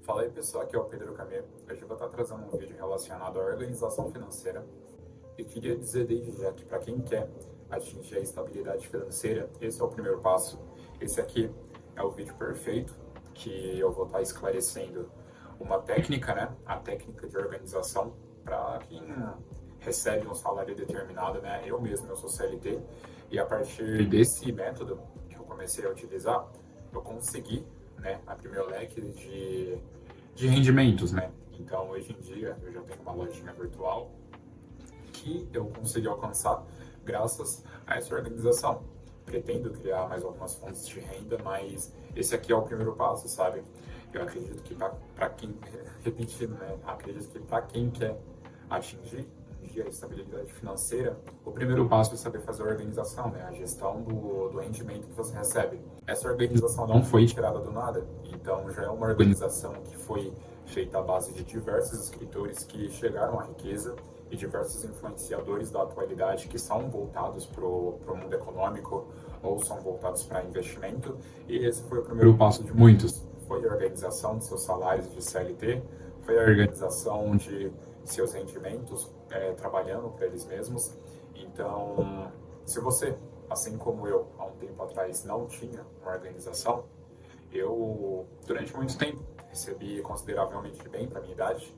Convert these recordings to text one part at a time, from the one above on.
Fala aí pessoal, aqui é o Pedro Camilo. Hoje eu vou estar trazendo um vídeo relacionado à organização financeira e queria dizer desde já que para quem quer atingir a estabilidade financeira, esse é o primeiro passo. Esse aqui é o vídeo perfeito que eu vou estar esclarecendo uma técnica, né? A técnica de organização para quem recebe um salário determinado, né? Eu mesmo, eu sou CLT e a partir desse método que eu comecei a utilizar, eu consegui, né, abrir meu leque de rendimentos, né? Então, hoje em dia, eu já tenho uma lojinha virtual que eu consegui alcançar graças a essa organização. Pretendo criar mais algumas fontes de renda, mas esse aqui é o primeiro passo, sabe? Eu acredito que para quem, repetindo, né? Acredito que para quem quer atingir um dia a estabilidade financeira, o primeiro passo é saber fazer a organização, né? A gestão do rendimento que você recebe. Essa organização não foi tirada do nada, então já é uma organização que foi feita à base de diversos escritores que chegaram à riqueza e diversos influenciadores da atualidade que são voltados para o mundo econômico ou são voltados para investimento. E esse foi o primeiro passo de muitos. Foi a organização de seus salários de CLT, foi a organização de seus rendimentos trabalhando para eles mesmos. Então, se você, assim como eu, há um tempo atrás, não tinha uma organização, eu, durante muito tempo, recebi consideravelmente bem para minha idade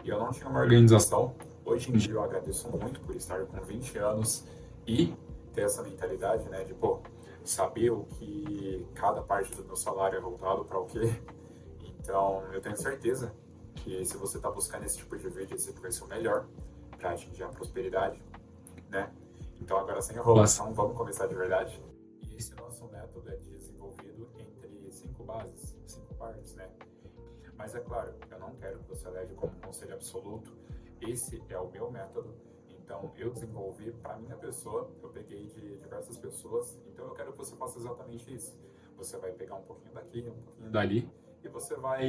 e eu não tinha uma organização. Hoje em dia eu agradeço muito por estar com 20 anos e ter essa mentalidade, né, de, pô, saber o que cada parte do meu salário é voltado para o quê. Então, eu tenho certeza que se você está buscando esse tipo de vídeo, esse vai ser o melhor para atingir a prosperidade, né? Então, agora sem enrolação, vamos começar de verdade. E esse nosso método é desenvolvido entre 5 bases, 5 partes, né? Mas é claro, eu não quero que você leve como conselho absoluto. Esse é o meu método. Então, eu desenvolvi para minha pessoa, eu peguei de diversas pessoas. Então, eu quero que você faça exatamente isso. Você vai pegar um pouquinho daqui, um pouquinho dali, e você vai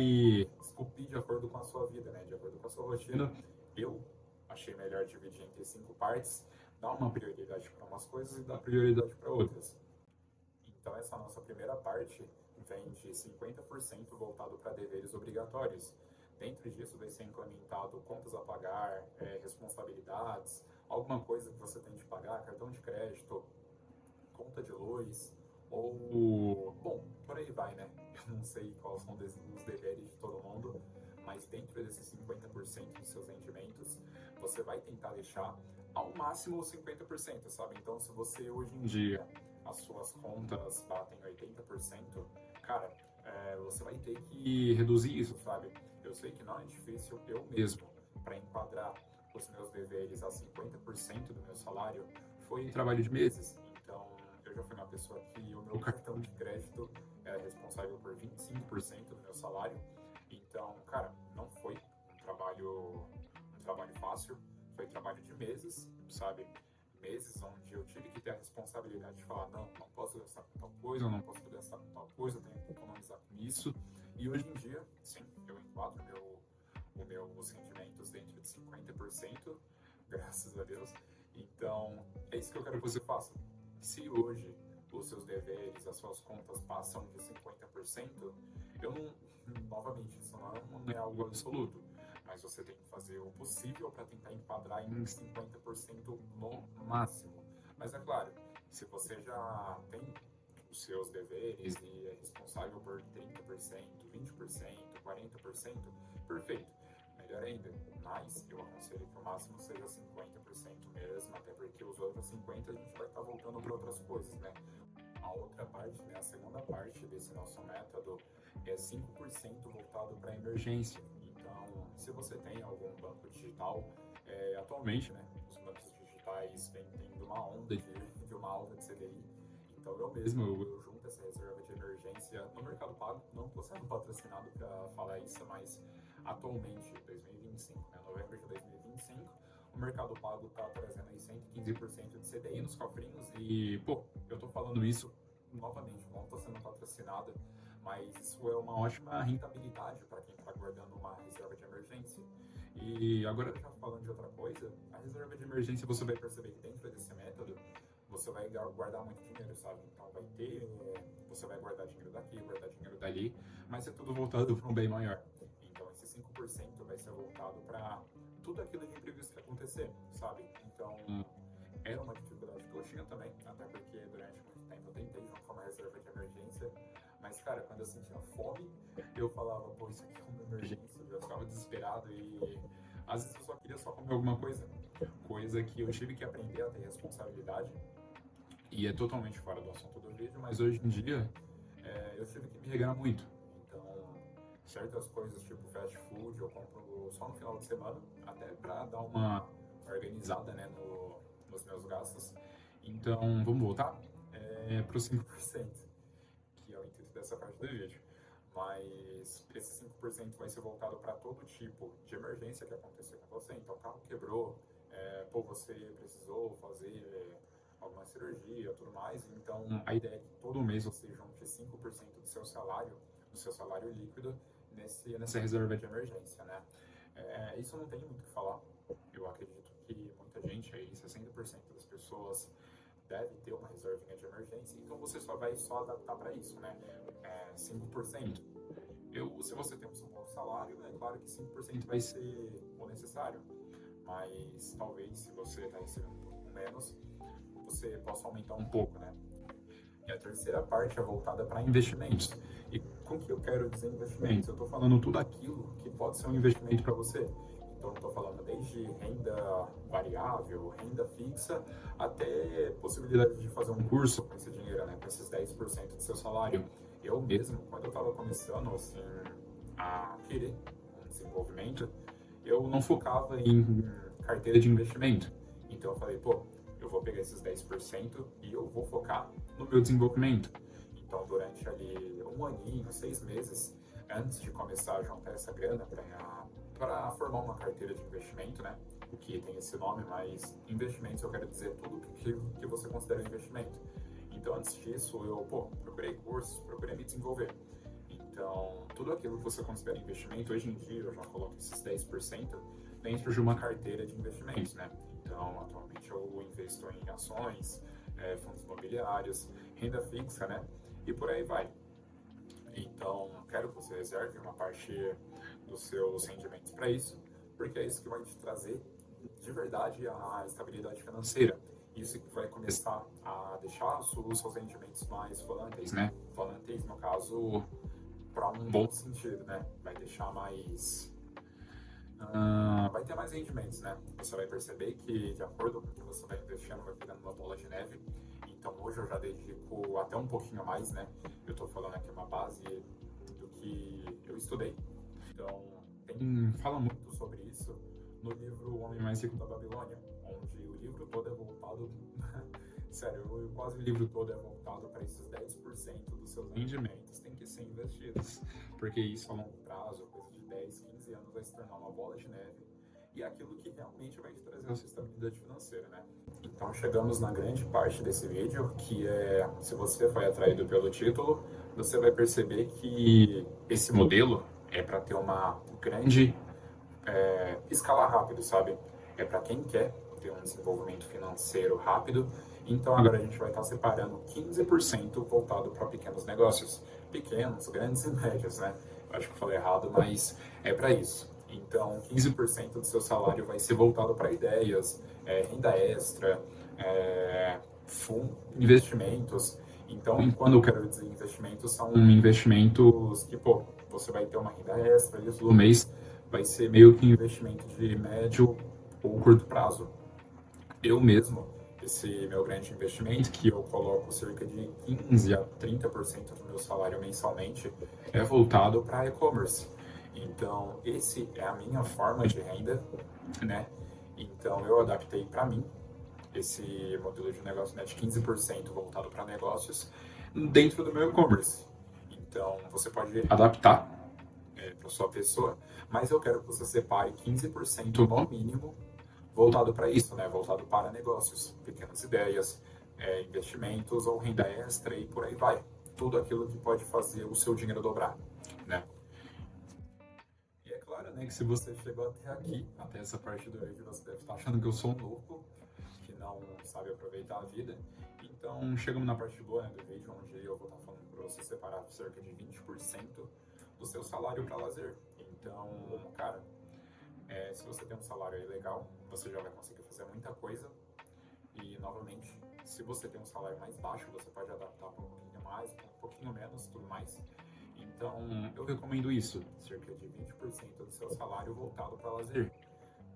esculpir de acordo com a sua vida, né? De acordo com a sua rotina. Eu achei melhor dividir entre 5 partes, dar uma prioridade para umas coisas e dar prioridade para outras. Então, essa nossa primeira parte vem de 50% voltado para deveres obrigatórios. Dentro disso vai ser implementado contas a pagar, responsabilidades, alguma coisa que você tem de pagar, cartão de crédito, conta de luz, ou, bom, por aí vai, né? Eu não sei quais são os deveres de todo mundo, mas dentro desses 50% dos seus rendimentos, você vai tentar deixar ao máximo os 50%, sabe? Então, se você hoje em dia as suas contas batem 80%, cara, você vai ter que reduzir isso, sabe? Eu sei que não é difícil, eu mesmo, para enquadrar os meus deveres a 50% do meu salário, foi trabalho de meses. Então, eu já fui uma pessoa que o meu cartão de crédito era responsável por 25% do meu salário. Então, cara, não foi um trabalho fácil, foi trabalho de meses, sabe? Meses onde eu tive que ter a responsabilidade de falar, não, não posso gastar com tal coisa, eu não posso gastar com tal coisa, eu tenho que economizar com isso. E hoje em dia, sim, eu enquadro os rendimentos dentro de 50%, graças a Deus. Então, é isso que eu quero que você faça. Se hoje os seus deveres, as suas contas passam de 50%, eu não, novamente, isso não é algo absoluto, mas você tem que fazer o possível para tentar enquadrar em 50% no máximo. Mas é claro, se você já tem os seus deveres e é responsável por 30%, 20%, 40%, perfeito, melhor ainda. Mas eu aconselho que o máximo seja 50% mesmo, até porque os outros 50% a gente vai estar voltando para outras coisas, né? A outra parte, né, a segunda parte desse nosso método é 5% voltado para emergência. Então, se você tem algum banco digital, atualmente, né, os bancos digitais vêm tendo uma onda de uma alta de CDI. Então, eu mesmo, eu junto essa reserva de emergência no Mercado Pago. Não estou sendo patrocinado para falar isso, mas atualmente, 2025, né, novembro de 2025, o Mercado Pago está trazendo aí 115% de CDI nos cofrinhos e, pô, eu estou falando isso novamente, não estou sendo patrocinado, mas isso é uma ótima rentabilidade para quem está guardando uma reserva de emergência. E agora, já falando de outra coisa, a reserva de emergência você vai perceber que dentro desse método você vai guardar muito dinheiro, sabe? Então você vai guardar dinheiro daqui, guardar dinheiro dali, mas é tudo voltado para um bem maior. 5% vai ser voltado para tudo aquilo de imprevisto que acontecer, sabe? Então, era uma dificuldade que eu tinha também, até porque durante muito tempo eu tentei juntar uma reserva de emergência, mas, cara, quando eu sentia fome, eu falava, pô, isso aqui é uma emergência, eu já ficava desesperado e às vezes eu só queria só comer alguma coisa, coisa que eu tive que aprender a ter responsabilidade, e é totalmente fora do assunto do vídeo, mas hoje em dia eu tive que me regrar muito. Então, certas coisas tipo fast food eu compro só no final de semana, até para dar uma organizada, né, nos meus gastos. Então, vamos voltar para os 5%, que é o intuito dessa parte do vídeo. Mas esse 5% vai ser voltado para todo tipo de emergência que acontecer com você. Então, o carro quebrou, pô, você precisou fazer alguma cirurgia, tudo mais. Então, a ideia é que todo mês você junte 5% do seu salário líquido nessa reserva de emergência, né? Isso não tem muito o que falar. Eu acredito que muita gente aí, 60% das pessoas deve ter uma reservinha de emergência, então você só vai adaptar para isso, né? 5%. Se você tem um bom salário, é claro que 5% vai ser o necessário, mas talvez se você está recebendo um pouco menos, você possa aumentar um pouco, né? E a terceira parte é voltada para investimentos. E com que eu quero dizer investimentos? Eu estou falando tudo aquilo que pode ser um investimento para você. Então, eu estou falando desde renda variável, renda fixa, até possibilidade de fazer um curso com esse dinheiro, né? Com esses 10% do seu salário. Eu mesmo, quando eu estava começando assim, a querer um desenvolvimento, eu não focava em carteira de investimento. Então, eu falei, pô, eu vou pegar esses 10% e eu vou focar no meu desenvolvimento. Então, durante ali um aninho, 6 meses, antes de começar a juntar essa grana para formar uma carteira de investimento, né? O que tem esse nome, mas investimentos eu quero dizer tudo que você considera investimento. Então, antes disso, eu procurei cursos, procurei me desenvolver. Então, tudo aquilo que você considera investimento, hoje em dia eu já coloco esses 10% dentro de uma carteira de investimentos, né? Então, atualmente eu investo em ações, fundos imobiliários, renda fixa, né? E por aí vai. Então, quero que você reserve uma parte dos seus rendimentos para isso, porque é isso que vai te trazer de verdade a estabilidade financeira. Isso que vai começar a deixar os seus rendimentos mais voláteis, né? Voláteis, no caso, para um bom sentido, né? Vai deixar mais vai ter mais rendimentos, né? Você vai perceber que, de acordo com o que você vai investindo, vai virando uma bola de neve. Então, hoje eu já dedico até um pouquinho mais, né? Eu estou falando aqui uma base do que eu estudei. Então, fala muito sobre isso no livro O Homem Mais Rico da Babilônia, onde o livro todo é voltado... Sério, quase o livro todo é voltado para esses 10% dos seus rendimentos tem que ser investidos, porque isso a longo prazo, coisa de 10, 15 anos, vai se tornar uma bola de neve e é aquilo que realmente vai te trazer essa estabilidade financeira, né? Então chegamos na grande parte desse vídeo, que é, se você foi atraído pelo título, você vai perceber que esse modelo é para ter uma grande escala rápido, sabe? É para quem quer ter um desenvolvimento financeiro rápido. Então agora a gente vai estar separando 15% voltado para pequenos negócios, pequenos, grandes e médios, né? Eu acho que eu falei errado, mas é para isso. Então 15% do seu salário vai ser voltado para ideias, renda extra, investimentos. Então, quando eu quero dizer investimentos, são investimentos que, pô, você vai ter uma renda extra ali todo mês, vai ser meio que investimento de médio ou curto prazo. Eu mesmo, esse meu grande investimento, que eu coloco cerca de 15 a 30% do meu salário mensalmente, é voltado para e-commerce. Então, esse é a minha forma de renda, né? Então, eu adaptei para mim esse modelo de negócio, né, de 15% voltado para negócios dentro do meu e-commerce. Então, você pode adaptar para sua pessoa, mas eu quero que você separe 15% no mínimo voltado para isso, né? Voltado para negócios, pequenas ideias, investimentos ou renda extra e por aí vai. Tudo aquilo que pode fazer o seu dinheiro dobrar, né? E é claro, né, que se você chegou até aqui, até essa parte do vídeo, você deve estar achando que eu sou um louco, que não sabe aproveitar a vida. Então, chegamos na parte boa, né, do vídeo, onde eu vou estar falando para você separar cerca de 20% do seu salário para lazer. Então, cara, se você tem um salário aí legal, você já vai conseguir fazer muita coisa. E, novamente, se você tem um salário mais baixo, você pode adaptar para um pouquinho mais, para um pouquinho menos, tudo mais. Então, eu recomendo isso, cerca de 20% do seu salário voltado para lazer.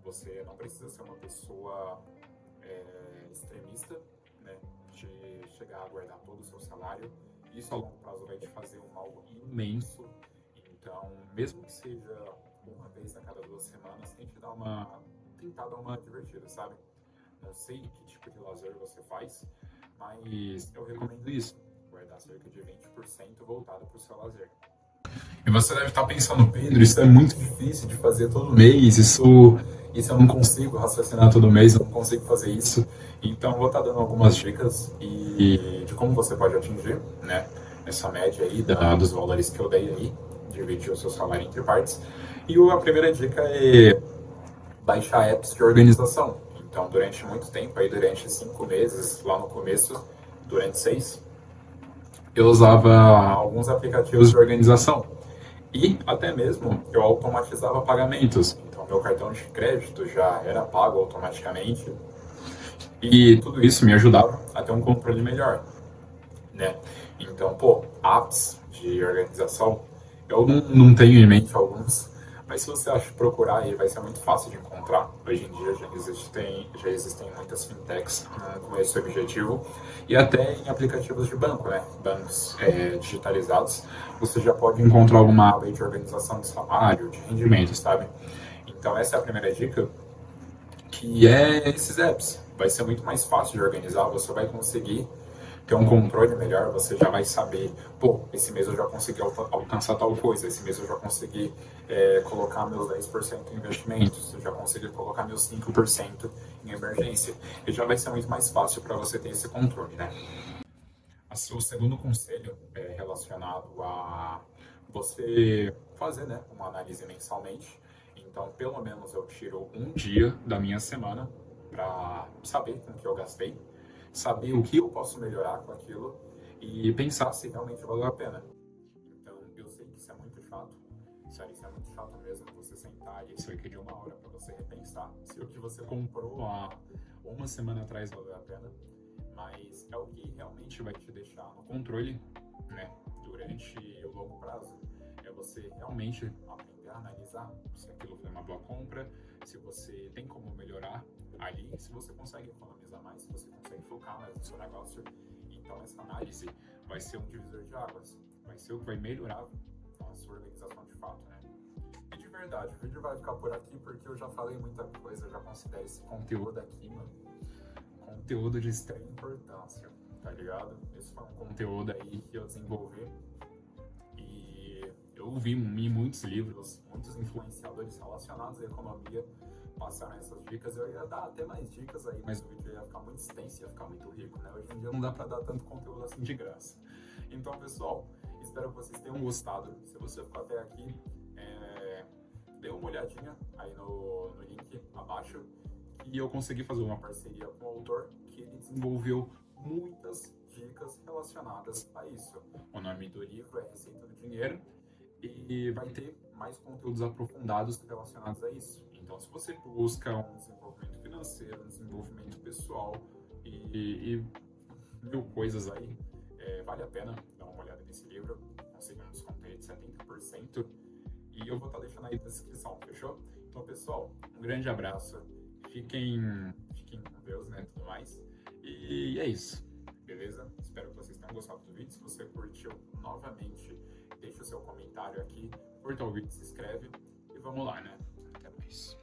Você não precisa ser uma pessoa extremista, né, de chegar a guardar todo o seu salário. Isso a longo prazo vai te fazer um mal imenso. Então, mesmo que seja uma vez a cada 2 semanas, tentar dar uma divertida, sabe? Não sei que tipo de lazer você faz, mas eu recomendo isso, guardar cerca de 20% voltado para o seu lazer. E você deve estar pensando, Pedro, isso é muito difícil de fazer todo mês, isso eu não consigo raciocinar todo mês, eu não consigo fazer isso. Então, eu vou estar dando algumas dicas de como você pode atingir, né, essa média aí dos valores que eu dei aí, dividir o seu salário entre partes. E a primeira dica é baixar apps de organização. Então, durante muito tempo, aí durante 5 meses, lá no começo, durante 6, eu usava alguns aplicativos de organização. E até mesmo eu automatizava pagamentos. Então, meu cartão de crédito já era pago automaticamente. E tudo isso me ajudava a ter um controle melhor, né? Então, apps de organização, eu não tenho em mente alguns, mas se você acha procurar aí, vai ser muito fácil de encontrar. Hoje em dia já existem muitas fintechs com esse objetivo, e até em aplicativos de banco, né? Bancos digitalizados, você já pode encontrar alguma aba de organização de salário, de rendimento, sabe? Então, essa é a primeira dica, que é esses apps. Vai ser muito mais fácil de organizar, você vai conseguir ter um controle melhor, você já vai saber, esse mês eu já consegui alcançar tal coisa, esse mês eu já consegui colocar meus 10% em investimentos, eu já consegui colocar meus 5% em emergência. E já vai ser muito mais fácil para você ter esse controle, né? O segundo conselho é relacionado a você fazer, né, uma análise mensalmente. Então, pelo menos eu tiro um dia da minha semana para saber com que eu gastei, saber o que eu posso melhorar com aquilo e pensar se realmente valeu a pena. Então, eu sei que isso é muito chato, sério, isso é muito chato mesmo, você sentar ali cerca de 1 hora para você repensar se o que você comprou há uma semana atrás valeu a pena, mas é o que realmente vai te deixar no controle, né, durante o longo prazo. É você realmente aprender a analisar se aquilo foi uma boa compra, se você tem como melhorar ali, se você consegue economizar mais, se você consegue focar mais no seu negócio. Então, essa análise vai ser um divisor de águas, vai ser o que vai melhorar a sua organização de fato, né? E de verdade, o vídeo vai ficar por aqui porque eu já falei muita coisa, eu já considero esse conteúdo aqui, mano, conteúdo de extrema importância, tá ligado? Esse foi um conteúdo aí que eu desenvolvi e eu vi em muitos livros, muitos influenciadores relacionados à economia passaram essas dicas. Eu ia dar até mais dicas aí, mas o vídeo ia ficar muito extenso, ia ficar muito rico, né? Hoje em dia não dá pra dar tanto conteúdo assim de graça. Então, pessoal, espero que vocês tenham gostado. Se você ficou até aqui, dê uma olhadinha aí no link abaixo, que eu consegui fazer uma parceria com o autor, que ele desenvolveu muitas dicas relacionadas a isso. O nome do livro é Receita do Dinheiro e vai ter mais conteúdos aprofundados relacionados a isso. Então, se você busca um desenvolvimento financeiro, um desenvolvimento pessoal e mil coisas aí, vale a pena dar uma olhada nesse livro. Consegui um desconto aí de 70% e eu vou estar deixando aí na descrição, fechou? Então, pessoal, um grande abraço. Fiquem com Deus, né, tudo mais. E é isso, beleza? Espero que vocês tenham gostado do vídeo. Se você curtiu, novamente, deixa o seu comentário aqui, curta o vídeo, se inscreve e vamos lá, né? Até mais.